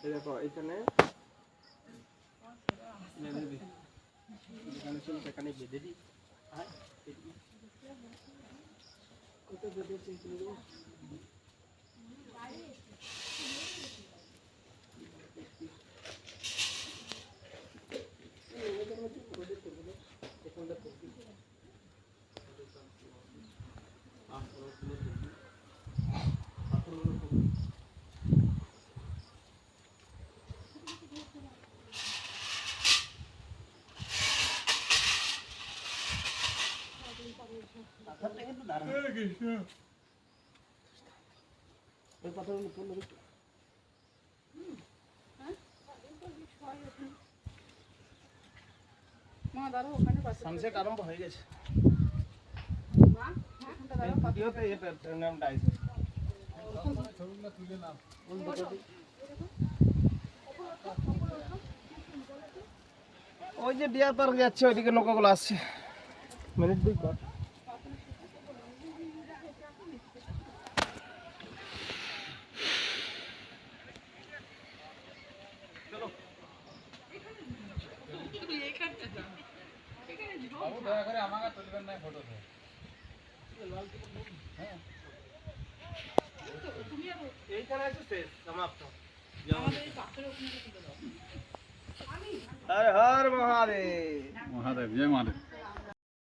এই দেখো এখানে এখানে শুন এখানে বেঁধে দিই আর কত বেঁধে চিনতে দেবো সানসেট আরম্ভ হয়ে গেছে ভিডিওতে এর নামটা আছে ওই যে ডিয়ার পার্ক যাচ্ছে ওইদিকে নৌকাগুলো আসছে মিনিট দুই পর বাবু দয়া করে আমাকে তুলবেন না ফটোতে হ্যাঁ এইখানে আছে শেষ সমাপ্ত আমাদের এই পাথরের ওখানে তুলে দাও হর হর মহাদেব মহাদেব জয় মহাদেব